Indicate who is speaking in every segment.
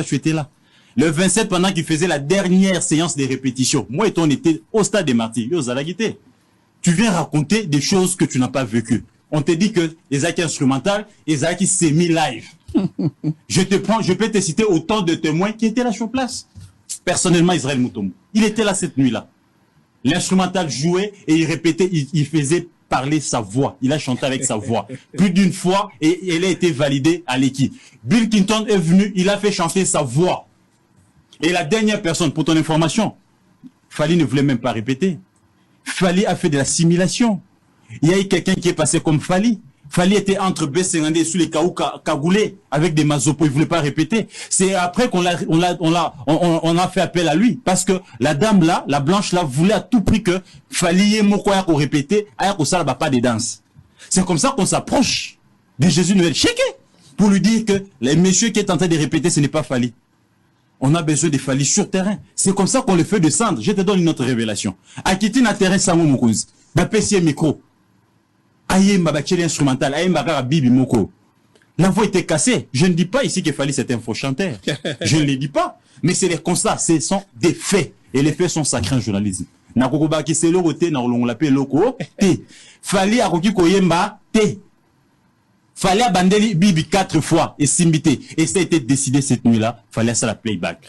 Speaker 1: tu étais là. Le 27, pendant qu'il faisait la dernière séance de répétition, moi et toi, on était au stade des martyrs. Yo, Zalagité, tu viens raconter des choses que tu n'as pas vécues. On te dit que Ezaki instrumental, Ezaki semi-live. Je peux te citer autant de témoins qui étaient là sur place. Personnellement, Israël Moutombo. Il était là cette nuit-là. L'instrumental jouait et il répétait, il faisait parler sa voix. Il a chanté avec sa voix. Plus d'une fois et elle a été validée à l'équipe. Bill Clinton est venu, il a fait chanter sa voix. Et la dernière personne, pour ton information, Fali ne voulait même pas répéter. Fali a fait de la simulation. Il y a eu quelqu'un qui est passé comme Fali. Fali était entre B52 sous les cagoulés avec des mazopos, il ne voulait pas répéter. C'est après qu'on a fait appel à lui. Parce que la dame là, la blanche là, voulait à tout prix que Fali et Mokoya qu'on répétait, ailleurs qu'on ne pas de danse. C'est comme ça qu'on s'approche de Jésus Noël Chéké pour lui dire que les messieurs qui est en train de répéter, ce n'est pas Fali. On a besoin de Fali sur terrain. C'est comme ça qu'on le fait descendre. Je te donne une autre révélation. Akiti na terrain Samo Moukouzi. Bapessier micro. Ayemba Bacheli instrumental. Ayemba Gara Bibi Moko. La voix était cassée. Je ne dis pas ici que Fali c'est un faux chanteur. Je ne le dis pas. Mais c'est les constats. Ce sont des faits. Et les faits sont sacrés en journalisme. Nakoko Baki c'est le roté. Nakolong l'appelle loko. T. Fali Akoki Koyemba. T. Fallait abandonner Bibi 4 fois et s'imiter. Et ça a été décidé cette nuit-là. Fallait ça la playback.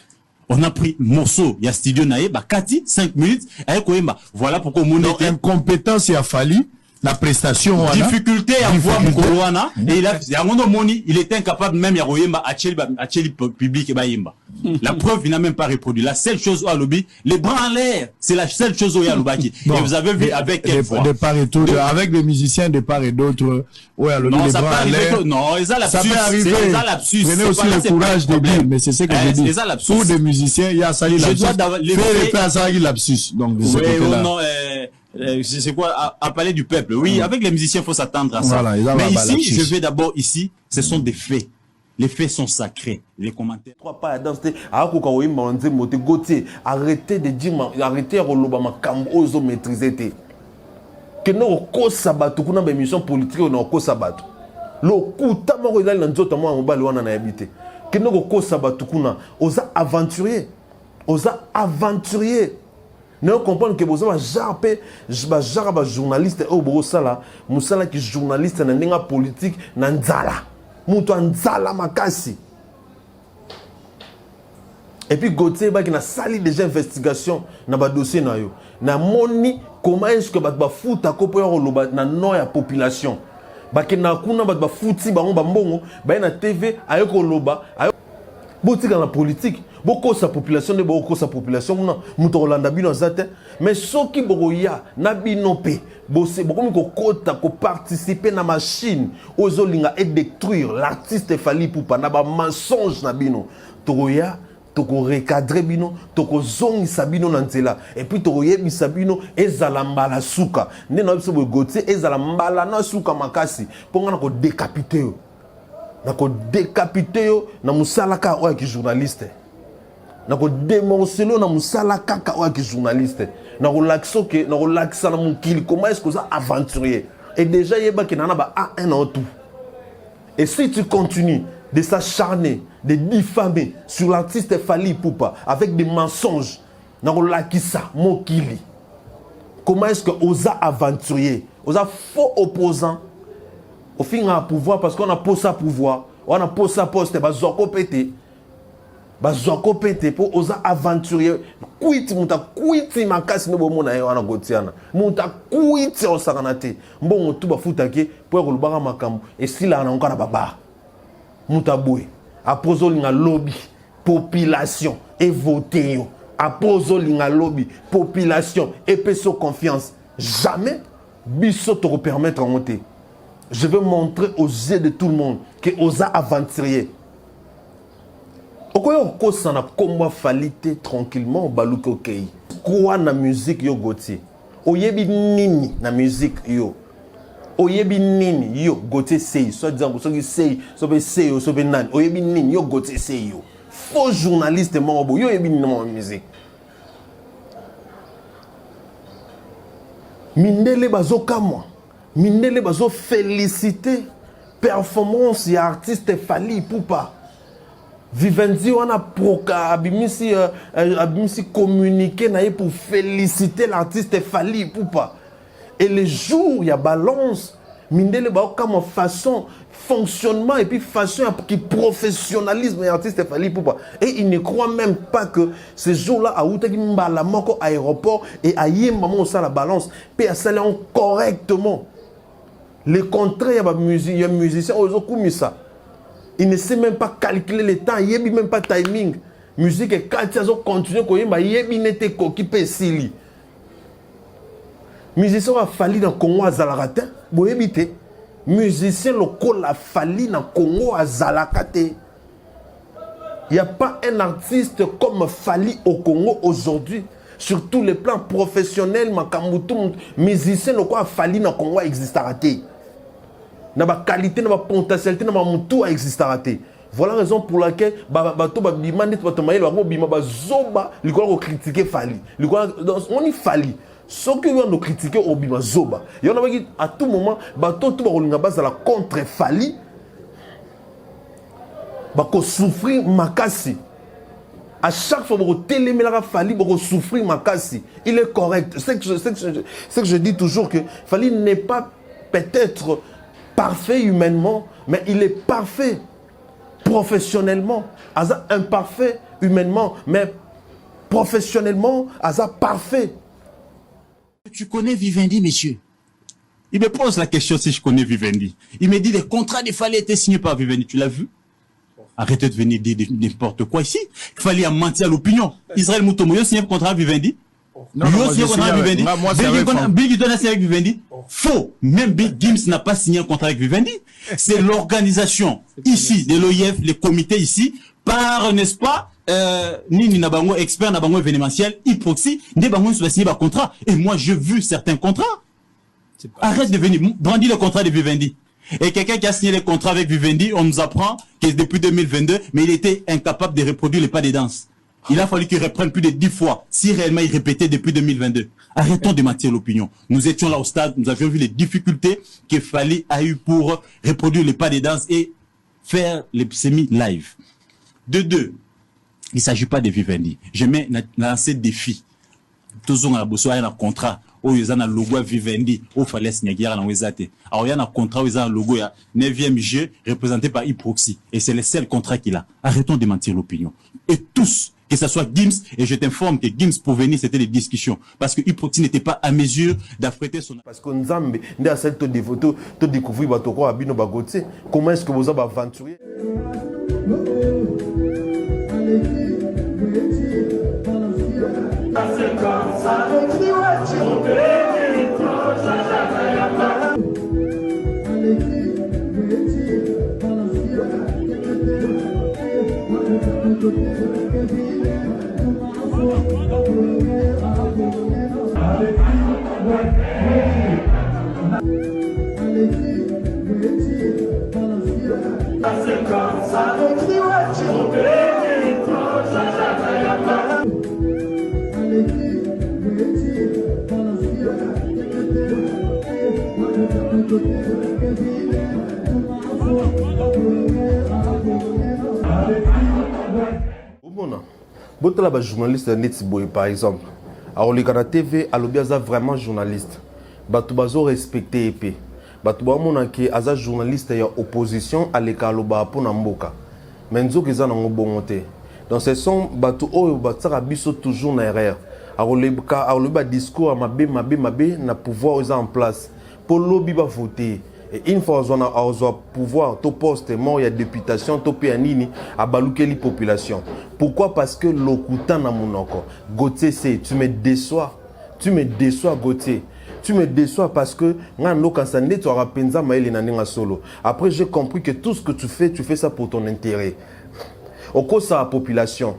Speaker 1: On a pris morceau. Il y a studio nae, Kati, 5 minutes. Voilà pourquoi mon
Speaker 2: était incompétence, il a fallu la prestation.
Speaker 1: Difficulté à voir Mukoloana. Et il était incapable même à Royemba, à Tcheli public et Bayemba. La preuve, il n'a même pas reproduit. La seule chose au lobby, les bras en l'air. C'est la seule chose au Yalobaki. Et vous avez vu avec quelle fois.
Speaker 2: De part et d'autre, avec des musiciens de part et d'autre, ouais, alors les bras en l'air.
Speaker 1: Non, ça peut
Speaker 2: arriver. Prenez aussi le courage de dire, mais c'est ce que je dis. Pour des musiciens, il y a ça, il a fait lapsus. Donc, de ce côté-là.
Speaker 1: C'est quoi à parler du peuple. Oui, avec les musiciens, il faut s'attendre à ça. Voilà, mais ici, je vais d'abord ici, ce sont des faits. Les faits sont sacrés. Les commentaires.
Speaker 3: Arrêtez de dire, arrêtez de maîtriser. Que nous avons kuna ba émission politique on ko sabatu. Lo kuta mo ezali na nzoto mo mobali wana na habité. Que nous ko sabatu kuna oza aventurier. Oza aventurier. Nous comprenons que vous avez un journaliste au Borosala, Moussala qui est journaliste dans la politique, dans Nzala. Moutou Nzala Makasi. Et puis Gauthier qui a sali déjà investigation dans le dossier. Na moni comment est-ce que ba fout à copier na noya population. Ba ke na kuna ba fouti ba mbongo ba na TV ayoko loba ayo botika na politique. Beaucoup sa population de beaucoup sa population muto Rolanda bino zate mais soki boya na binope bosse beaucoup ko kota ko participer na machine ozolinga et détruire l'artiste Fally Ipupa na ba mensonge na bino toya toko recadrer bino toko zongi sabino na nzela et puis toko yebi sabino ezala mbala suka ndena biso bo Gauthier ezala mbala na suka makasi ponga na ko décapiter yo na ko décapiter yo na musalaka o ki journaliste na ko démoncer na musala kaka o ki journaliste na ko laxo ke na ko laxa na mukili comment est-ce que ça aventurier et déjà yeba ke nana ba A1 en tout et si tu continues de s'acharner de diffamer sur l'artiste Fally Ipupa avec des mensonges na ko lakisa mokili comment est-ce que osa aventurier osa faux opposant au fin à pouvoir parce qu'on a posé ça pouvoir on a posé ça poste bazoko pété bazoko pété pour osa aventurier quit muta quit makasi no bomona yo ana gotiana muta quit o sakanate mbongo tu bafutake pour ko lubaka makambo et sila na nkana baba muta boy apozo linga lobby population et voter yo apozo linga lobby population et peso confiance jamais biso to permettre en monter. Je veux montrer aux yeux de tout le monde que osa aventurier. Okoyo kosa na komba falite tranquillement baluko kei. Quoi na musique yo Gauthier. Oyebi nini na musique yo. Oyebi nini yo Gauthier sei. Soit disant so ki sei, so be sei, so be nan. Oyebi nini yo Gauthier sei yo. Faux journaliste mo yo yebi nini na musique. Mindele bazoka moi. Mindele bazo féliciter performance et artiste Fally Ipupa. Vivendi on a abimisi communiqué pour féliciter l'artiste Fally Ipupa. Et les jours il y a balance mindele ba comme façon fonctionnement et puis façon qui professionnalisme l'artiste Fally Ipupa. Et il ne croit même pas que ces jours-là à Outaki Mbala Moko aéroport et à Yemamo ça la balance puis à saler correctement. Les contrats il y a musicien aux comme ça. Il ne sait même pas calculer le temps, il n'y a même pas timing. Musique et quand ils ont continué, il n'y a pas qui peut s'y musicien a fallu dans le Congo à Zalakate. Vous évitez. Musicien local a fallu dans le Congo à Zalakate. Il n'y a pas un artiste comme Fally au Congo aujourd'hui. Sur tous les plans professionnels, musicien local a fallu dans le Congo existera. Na ba qualité, na ba potentialité, na ba mutu a existaraté. Voilà la raison pour laquelle bato ba bimande to tomaye ba bima ba zoba likolo ko critiquer Fally. On y Fally. Ce que on critiquer au bima zoba. Et on a dit à tout moment bato tout ba kolinga base la contre Fally. Ba ko souffrir makasi. À chaque fois que télémélara Fally ba ko souffrir makasi. Il est correct. C'est que je dis toujours que Fally n'est pas peut-être parfait humainement, mais il est parfait professionnellement. Asa imparfait humainement, mais professionnellement, Asa parfait.
Speaker 1: Tu connais Vivendi, monsieur? Il me pose la question si je connais Vivendi. Il me dit les contrats de Fally étaient signés par Vivendi. Tu l'as vu? Arrêtez de venir dire n'importe quoi ici. Il fallait mentir à l'opinion. Israël Moutomo, il a signé un contrat avec Vivendi.
Speaker 2: Non, moi,
Speaker 1: Big Gims a signé avec Vivendi. Faux. Même Big Gims n'a pas signé un contrat avec Vivendi. C'est l'organisation ici de l'OIF, les comités ici, par, n'est-ce pas, Nini Nabango, expert Nabango événementiel, Hyproxy, Nabango va signer un contrat. Et moi, j'ai vu certains contrats. Arrête de venir, brandis le contrat de Vivendi. Et quelqu'un qui a signé le contrat avec Vivendi, on nous apprend que depuis 2022, mais il était incapable de reproduire les pas de danse. Il a fallu qu'il reprenne plus de 10 fois, si réellement il répétait depuis 2022. Arrêtons de mentir l'opinion. Nous étions là au stade, nous avions vu les difficultés qu'il fallait a eu pour reproduire les pas de danse et faire les semi-live. De deux, il ne s'agit pas de Vivendi. Je mets lancer défi. Tous on a besoin d'un contrat. Oh, il y a un logo Vivendi. Oh, il fallait signer dans les athées. Alors, il y a un contrat où il y a un logo, 9e jeu, représenté par Hyproxy. Et c'est le seul contrat qu'il a. Arrêtons de mentir l'opinion. Et tous, que ce soit Gims, et je t'informe que Gims pour venir, c'était des discussions. Parce que Hyproxy n'était pas à mesure d'affréter son...
Speaker 3: Parce que nous avons des photos, tu découvres comment est-ce que vous avez aventuré. Botala ba journaliste Netiboy par exemple. Alors les Ghana TV, alobiaza vraiment journaliste. Batu bazo respecté épée. Batu ba mona ki aza journaliste ya opposition aleka aloba pona mboka. Menzo kiza na ngobongote. Dans ce son batu oyo batsaka biso toujours na erreur. Alors le ba discours mabe na pouvoir aux en place. Pour lobby ba voter. Et une fois on a pouvoir, to poste, il y a députation, to pianini, à balouker les populations. Pourquoi? Parce que l'okutan na monoko. Gauthier, c'est, tu me déçois, Gauthier. Tu me déçois parce que après j'ai compris que tout ce que tu fais ça pour ton intérêt. Au cause de la population.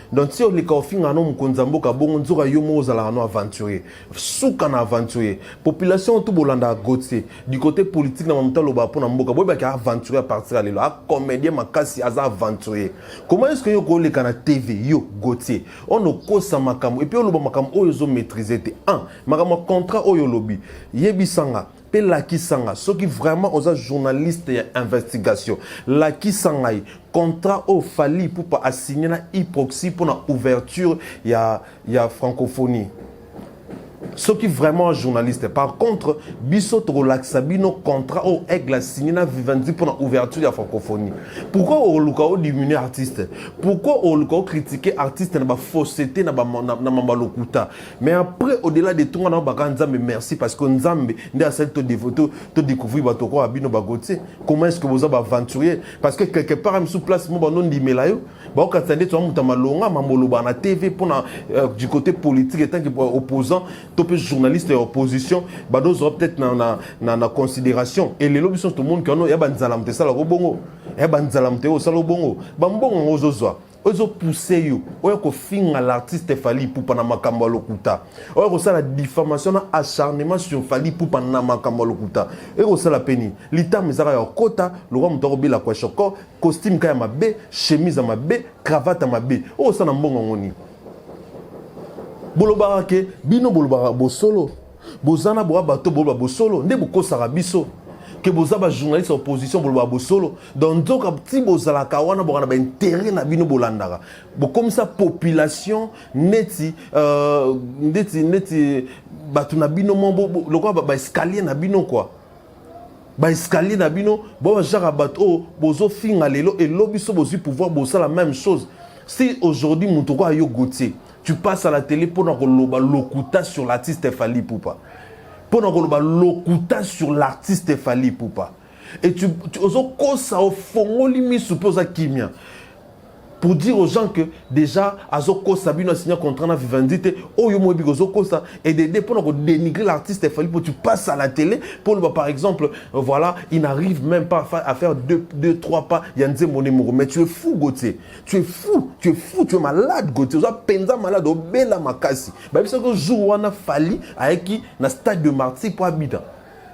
Speaker 3: Donc si on les confine à nous konzambo ka bongo nzoka yomo zala no aventurer souka na aventurer population tout bolanda Gauthier du côté politique na mamtalo ba pona mboka boy ba ka aventurer à partir à lelo a comédien makasi aza aventurer. Comment est-ce que yo ko le kana TV yo Gauthier on no kosa makamo et puis on lo makamo oyo zo maîtriser te un makamo contrat oyo lobby yebisanga pe Laki Sanga ceux qui vraiment aux journalistes et investigation Laki Sanga contrat au Fally pour pas assigner na hypoxie pour la ouverture il y a francophonie ceux qui vraiment journalistes. Par contre, Bissot relaxa bino contrat au Aigle signé na Vivendi pour l'ouverture de la francophonie. Pourquoi on le diminuer artiste? Pourquoi on le critiquer artiste na ba fausseté na mambalokuta? Mais après au-delà de tout on a mais merci parce que Nzambe ndé a cette dévoto to découvrir batoko abino bagoté. Comment est-ce que vous avez aventurier? Parce que quelque part même sous place mon banon di melayo, ba o katande to mutamalonga mamolo ba na TV pour du côté politique étant que opposant journalistes et opposition, bah nous aurons peut-être na considération. Et les lobbies sont tout le monde qui ont ya banzalamte ça la robongo, ya banzalamte au salobongo, bambongo ozozoa. Ozo pousser yo, oyo ko finga l'artiste Fally Ipupa na makambo lokuta. Oyo ko la diffamation na acharnement sur Fally Ipupa na makambo lokuta. Et ko la peni. Lita mezara ya kota, le roi mutoro bila kwa shoko, costume kaya mabe, chemise mabe, cravate mabe. Oyo ça na mbongo ngoni. Bolobara ke bino bolobara bosolo bozana boa bato bolobara bosolo nde bokosaka biso ke bozaba journaliste opposition bolobara bosolo donc nzoka ti bozala kawana bokana ba intérêt na bino bolandaka bo comme ça population neti bato na bino mombo lokwa ba escalier na bino quoi ba escalier na bino bo jara bato bozo finga lelo et lobiso bozu pouvoir bosala la même chose si aujourd'hui mutoko ayo Gauthier tu passes à la télé pour nous lokuta sur l'artiste Fally Ipupa. Pour nous lokuta sur l'artiste Fally Ipupa. Et tu oses ça au fond, limite suppose à Kimia. Pour dire aux gens que déjà, Azoko Sabino a signé un contrat avec Vivendi, et d'aider pour dénigrer l'artiste Fally Ipupa. Tu passes à la télé pour par exemple, voilà, il n'arrive même pas à faire deux, trois pas. Yanze Monemoro. Mais tu es fou, Gauthier. Tu es fou, tu es malade, Gauthier. Tu es penza malade, au bela makasi. Bah, parce que jour où on a Fally, avec qui, dans le stade de Marseille pour habiter.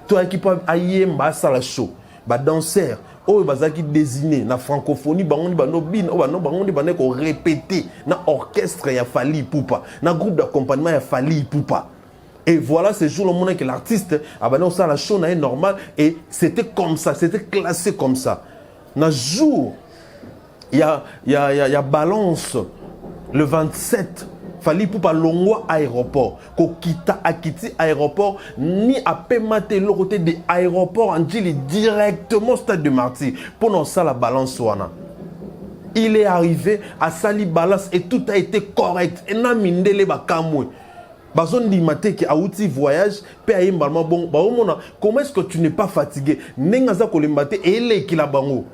Speaker 3: Tu as qui pour aïe, mbassa la show. Bah, danseur. Oh, bazaki désigné na francophonie bangondi banobine oh bangondi baneko répéter na orchestre ya Fally Ipupa na groupe d'accompagnement ya Fally Ipupa et voilà ce jour le moment que l'artiste a bané ça la show est normal et c'était comme ça c'était classé comme ça na jour il y a balance le 27 Fally Ipupa longwa aéroport ko kita akiti aéroport ni a pemate le côté de aéroport en dit directement stade de Martyr pour non ça la balance wana il est arrivé à Sali balance et tout a été correct et na mindele ba kamwe bazon di maté ki a outi voyage pe ayimbalma bon ba omona comment est-ce que tu n'es pas fatigué nengaza ko le maté et ele ki la bango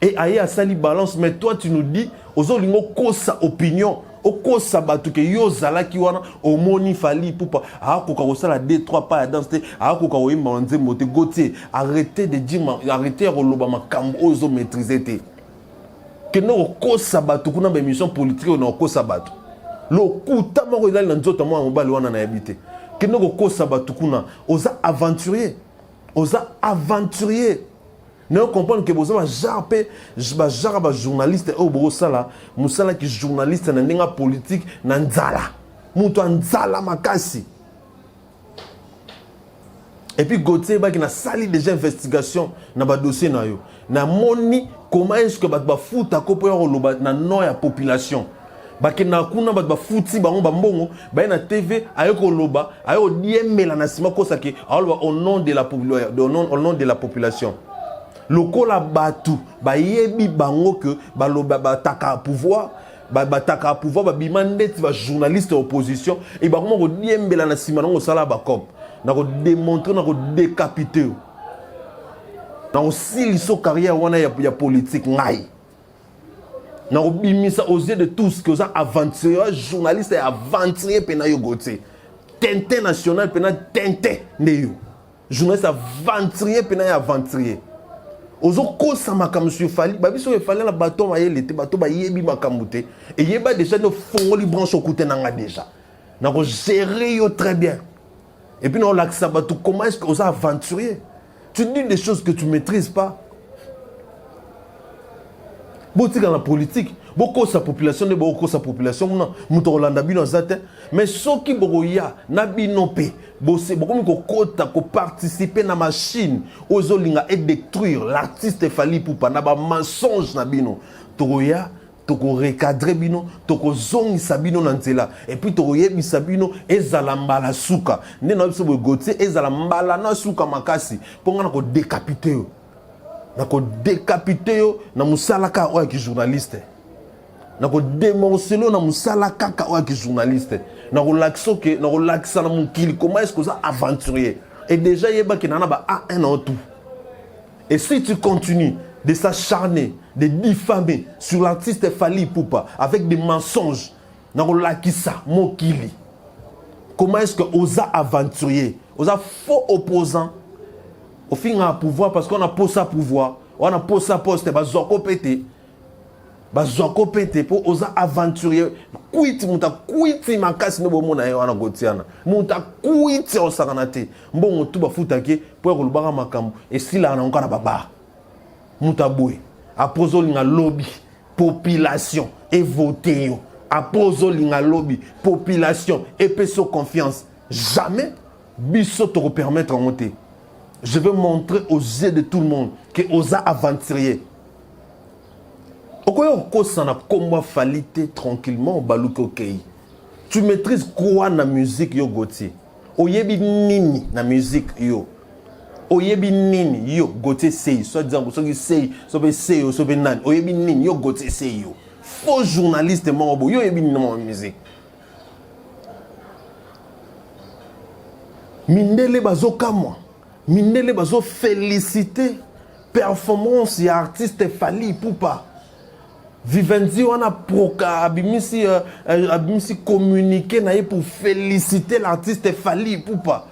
Speaker 3: et aye à Sali balance mais toi tu nous dis ozolingo kosa opinion oko sabatu ke yo zala ki wana omoni Fally Ipupa akoka kosala 2-3 pas à danser akoka oyimba nze mote Gauthier arrêtez de dire arrêtez roloba makambo ozo maîtriser te que no oko sabatu kuna ba émission politique no oko sabatu lo kuta moko ezali na nzoto mo mobali wana na habité que no oko sabatu kuna oza aventurier nous comprenons que vous avez un journaliste au Borosala, Moussala qui est journaliste dans la politique, dans Nzala. Moutou Nzala Makasi. Et puis Gauthier, qui a sali déjà investigation dans le dossier. Na moni, comment est-ce que vous fout à copier la population? Baki na kuna ba futi ba mbongo ba na TV ayoko loba ayo diemela na sima kosa ke au nom de la population. Lokola batu ba yebi bango que ba loba ba taka pouvoir ba taka pouvoir ba bimandeti ba journaliste opposition et ba comment ko diembela na sima ngo sala ba cop na ko démontrer na ko décapiter na aussi liso carrière wana ya politique ngai na ko bimisa aux yeux de tous que ça aventurier journaliste et aventurier pena yo Gauthier Tintin national pena Tintin neyo journaliste aventurier pena aventurier Ozoko samaka monsieur Fally babiso e Fally na bato ma yelete bato ba yebi makamute et yeba déjà no fongoli branche au côté nanga déjà na ko gérer yo très bien et puis non l'accès bato comment est-ce que vous aventurier tu dis des choses que tu maîtrises pas botika na politique beaucoup sa population de beaucoup sa population non muto Rolanda bino zate mais ceux qui boya na bino pe bosse beaucoup ko kota ko participer na machine ozolinga et détruire l'artiste Fally Ipupa na ba mensonge na bino toya toko recadrer bino toko zongisa bino na nzela et puis toko yebisa bino ezala mbala suka nde na biso bo Gauthier ezala mbala na suka makasi ponga na ko décapiter yo na ko décapiter yo na musala ka oya ki journaliste na ko démoncelo na musala kaka oya ki journaliste na ko lakso ke na ko laksa na mukili comment est-ce que ça aventurier et déjà yeba ke nana ba un an tout et si tu continues de s'acharner, de diffamer sur l'artiste Fally Ipupa avec des mensonges. Nakolakisa mokili. Comment est-ce que osa aventurier, osa faux opposant, au fin à pouvoir parce qu'on a posé à pouvoir, on a posé à poste, bazoko pété pour osa aventurier. Kuiti muta kuiti makasi no bomona yo ana gotiana. Muta kuiti osakanate. Mbongo tuba futake pour kolubaka makambo et si là on a encore baba. Moutaboué, apozo linga lobby, population, et voter yo. Apozo linga lobby, population, et peso confiance. Jamais, biso te permettre de monter. Je veux montrer aux yeux de tout le monde que osa aventurier. Okoyo kosana komwa falite tranquillement baluko okei. Tu maîtrises quoi na musique yo Gauthier? Oyebi nini na musique yo? Oyebi nini yo Gauthier sei soit disant so ki sei so be sei so be nan oyebi nini yo Gauthier sei yo faux journaliste morobo yo yebi nini na musique mindele bazo kamwa mindele bazo féliciter performance ya artiste Fally Ipupa Vivendi wana proka abimisi communiquer na pour féliciter l'artiste Fally Ipupa.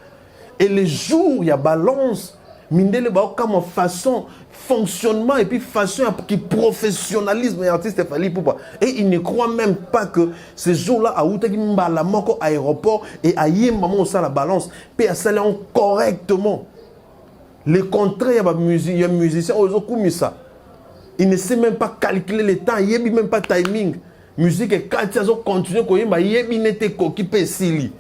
Speaker 3: Et les jours, il y a balance, mindele ba comme façon fonctionnement et puis façon qui professionnalisme l'artiste Fally Ipupa. Et il ne croit même pas que ces jours-là à outaki mbala moko aéroport et à yemba mo ça la balance puis à saler correctement. Le contraire, il y a musicien ozo kumisa. Il ne sait même pas calculer le temps, il ne même pas timing. Musique et quand ils ont continué il n'était qui peut sili.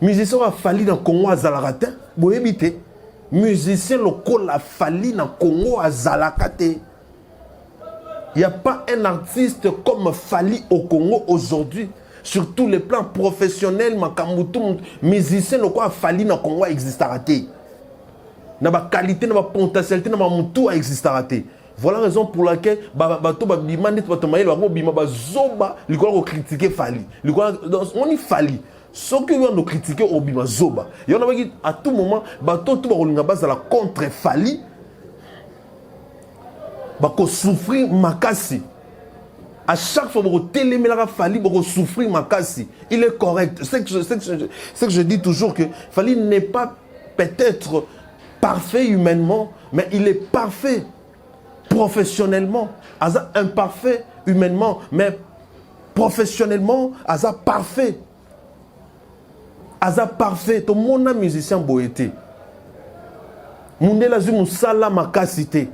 Speaker 3: Musicien a fallu dans Congo à Zalakate, vous évitez. Musicien local a fallu dans Congo à Zalakate. Il n'y a pas un artiste comme Fally au Congo aujourd'hui. Sur tous les plans professionnels, musicien local a fallu dans Congo existe raté. Na ba qualité, na ba potentialité, na ba mutu existe raté. Voilà la raison pour laquelle bato ba bimande to batomaye ba bima ba zoba likolo critiquer Fally. On y Fally. Ceux qui vont nous critiquer au bima zoba. Il y en a qui à tout moment bato tout ba rolinga base la contre Fally. Ba ko souffrir makasi. À chaque fois que télémélara Fally ba ko souffrir makasi. Il est correct. C'est que je dis toujours que Fally n'est pas peut-être parfait humainement, mais il est parfait professionnellement. Asa imparfait humainement, mais professionnellement, Asa parfait. Asa parfait. Tout mon musicien boété. Mundela zu musala makasité.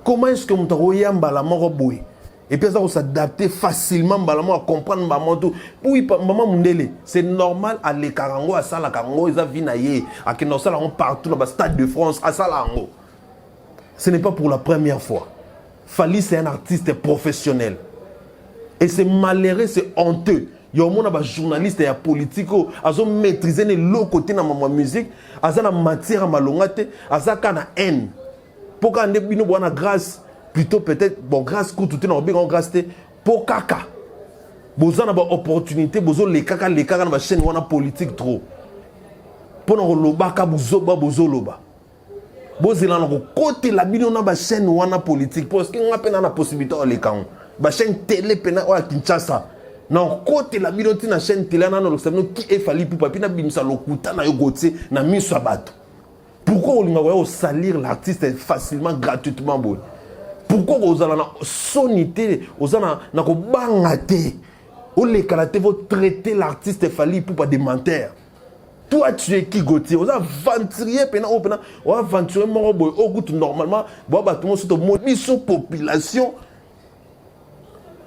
Speaker 3: Comment est-ce que mutaroya mbala moro boé? Et puis ça va s'adapter facilement mbala à comprendre maman tout. Oui maman mundele, c'est normal à les karango à ça la karango ils a vinaye à que nous salons partout dans le stade de France à ça la ango. Ce n'est pas pour la première fois. Fally c'est un artiste professionnel. Et c'est malheureux, c'est honteux. Il y a un journaliste et un politique qui ont maîtrisé l'autre côté de la musique, ils ont matière à malongate, ils ont haine. Pourquoi on a grâce, plutôt peut-être, bon, grâce que tout est en grâce, pour caca. Vous avez une opportunité, vous avez les caca dans la chaîne politique trop. Pour nous, vous avez loba. Vous avez côté la bino na ba chaîne wana politique parce que on a peine la possibilité de les camps. Ba chaîne télé pena o Kinshasa. Non côté la bino tina chaîne télé na no savno qui est Fally Ipupa pina bimisa lokuta na yo Gauthier na miso bato. Pourquoi on va salir l'artiste facilement gratuitement bon? Pourquoi vous allez na sonité, vous allez na ko bangate. O les kalaté vous traiter l'artiste Fally Ipupa de menteur. Toi, tu es qui Gauthier? On a aventurier, on a aventurier, normalement, on a population.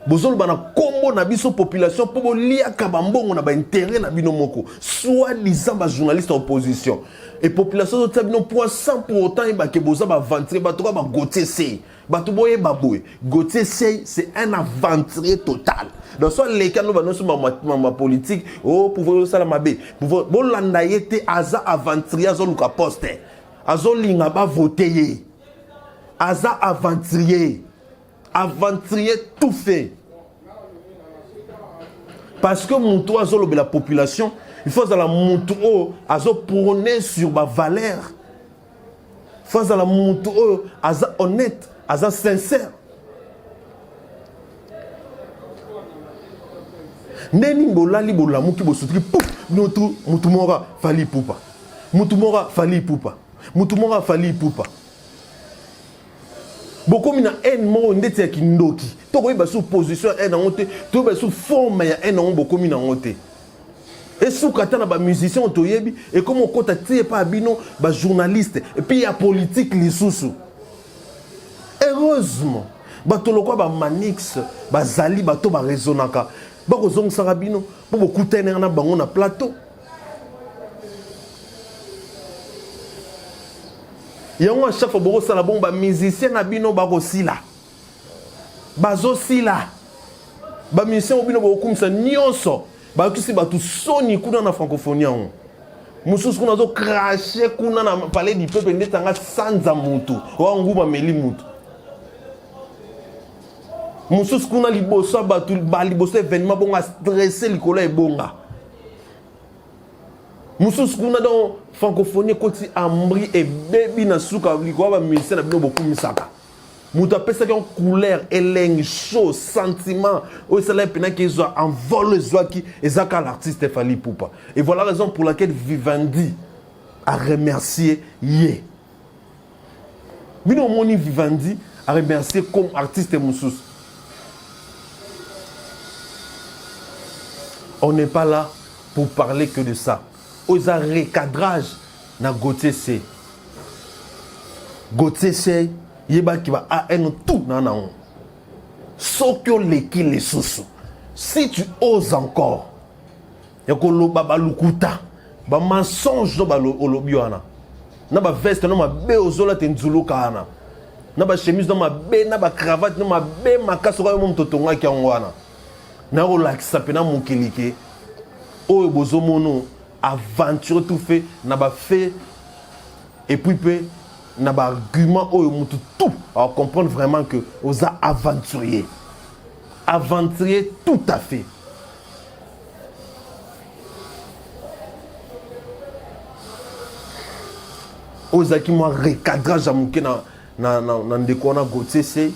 Speaker 3: bozolo bana kombo na biso population pour lia kabambongo na ba intérêt na bino moko soit disant ba journaliste opposition et population de tabino point sans pour autant ba ke boza ba ventrer ba to ba Gauthier Seye ba to boye ba boye Gauthier Seye c'est un aventurier total dans soit les canaux ba non ma politique oh pouvoir ça la mabe pouvoir bon landayete aza aventurier azo luka poster azo linga ba voter aza aventurier tout fait. Parce que mon toit la population, il faut que la monto azo prôner sur ma valeur. Il faut que la monto aza honnête, aza sincère. Neni bola li bola muki bosutri pouf notre mutumora fali poupa. Mutumora fali poupa. Mutumora fali poupa. Beaucoup mina en mo ndete ki ndoki to ko ba sous position en ngote to ba sous forme ya en ngo beaucoup mina ngote et sous katana ba musicien to yebi et comme on kota tie pa bino ba journaliste et puis ya politique lisusu heureusement ba to lokwa ba manix ba zali ba to ba raisonnaka ba ko zong sarabino po beaucoup tenir na bango na plateau. Yango à chaque fois boko sala bon ba musicien na bino ba ko sila bazo sila ba musicien bino ba kumsa nyonso ba kisi ba tu soni kuna na francophonie on mususu kuna zo cracher kuna na palais du peuple ndetanga sanza mutu wa nguma meli mutu mususu kuna liboso ba tu ba liboso événement bonga stressé likolo e bonga mususu kuna dans francophonie koti ambri et baby na suka likwa ba musicien na bino beaucoup misaka muta pesa ki en couleur eleng chaud sentiment o sala pena ki zo envole zo ki ezaka l'artiste Fally Ipupa et voilà la raison pour laquelle Vivendi a remercié Ye bino moni Vivendi a remercié comme artiste mususu. On n'est pas là pour parler que de ça. Aux recadrage na Gauthier Seye. Gauthier Seye yeba ki ba AN tout nana on. Sokyo leki les sous. Si tu oses encore yako lo baba lukuta ba mensonge do ba olobiwana. Na ba veste no ma be ozola te nzulu kana. Na ba chemise no ma be na ba cravate no ma be makaso ko mo mtotonga ki ngwana. Na o lakisa pena monkelike. O bozo mono aventure tout fait n'a pas fait et puis n'a pas argument tout à comprendre vraiment que aux aventuriers tout à fait aux qui moi recadrage à mouké na ndekona Gauthier Seye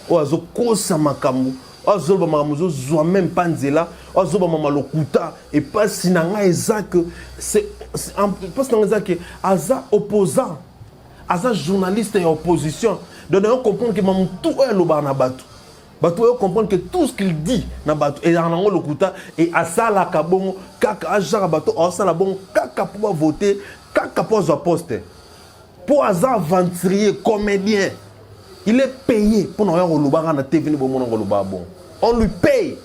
Speaker 3: o azo kosa makambo azoba mamuzo zo même panzela azoba mama lokuta et pas sinanga ezak c'est pas sinanga ezak aza opposant aza journaliste et opposition donc on comprend que mamu tout est loba na batu batu on comprend que tout ce qu'il dit na batu et nango lokuta et asala kabongo kaka aja batu asala bon kaka pour voter kaka pour poster pour aza aventurier comédien. Il est payé pour nous avoir na TV bon. On lui paye.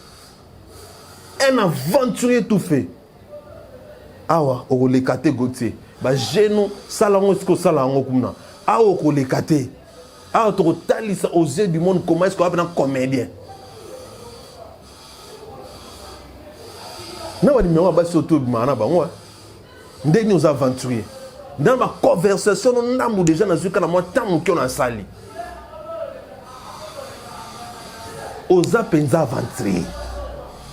Speaker 3: Un aventurier tout fait. Awa o le kate Gauthier. Ba geno salango esko salango kuna. Awa ko le kate. Awa to talisa aux yeux du monde comment est-ce qu'on va un comédien. Na wa numéro ba surtout mana ba ngwa. Ndeni aux aventuriers. Dans ma conversation on a déjà na zuka na moi tant qu'on a sali. Aux apenza aventurier.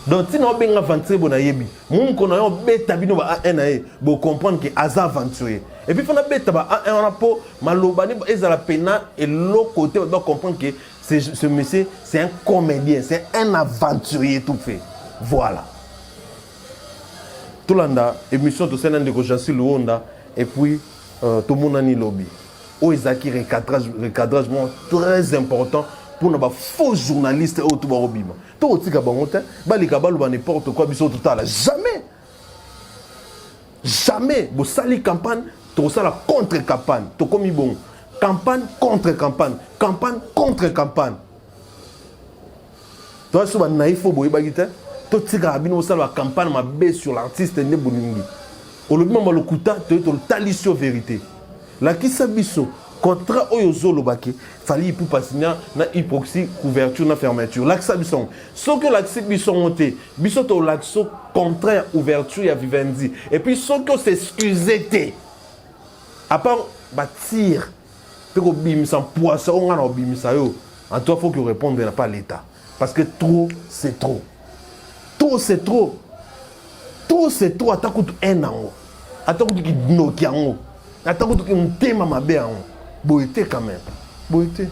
Speaker 3: Donc si nous bien aventurier bon ayebi, mon qu'on a beta bino ba ANAE, bo comprendre que aza aventurier. Et puis faut na beta ba un rapport malobani ezala pena et l'autre côté on doit comprendre que ce monsieur c'est un comédien, c'est un aventurier tout fait. Voilà. Tout l'anda émission de scène de Jansi Luonda et puis tout le monde ni lobby. O ezaki recadrage très important pour nos faux journalistes au tout barobima. Tout aussi kabangote, balikabalo ba n'importe quoi biso total. Jamais. Jamais. Bo sali campagne, to sala contre campagne. To komi bon. Campagne contre campagne. Campagne contre campagne. Toi, ce que naïf au boy bagite, tout ce qui a bien la campagne ma baisse sur l'artiste ne boningi. Au lieu de le kuta, tu es talisio vérité. La qui s'abisso contrat oyozo le baké, fallait pour passer na hypoxie couverture na fermeture. La qui s'abisso, ce que la qui s'abisso monté, bisso to l'axo contraire ouverture ya vivendi. Et puis ce que s'excuser té. À part bâtir, peut que bimisa poisson on a no bimisa yo. En toi faut que répondre n'a pas l'État. Parce que trop, c'est trop. Trop, c'est trop. Trop, c'est trop. Attends que tu es un an. Attends que tu es un an. Attends que tu es un thème à ma belle. Boïté quand même. Boïté.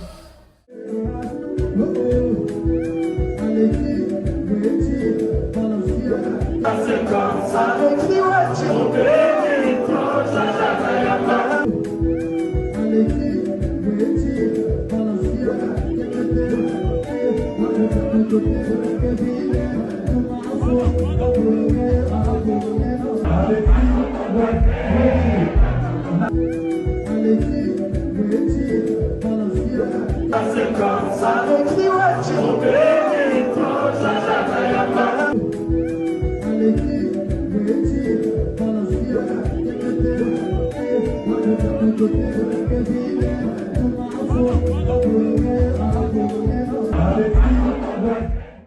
Speaker 4: Thank you.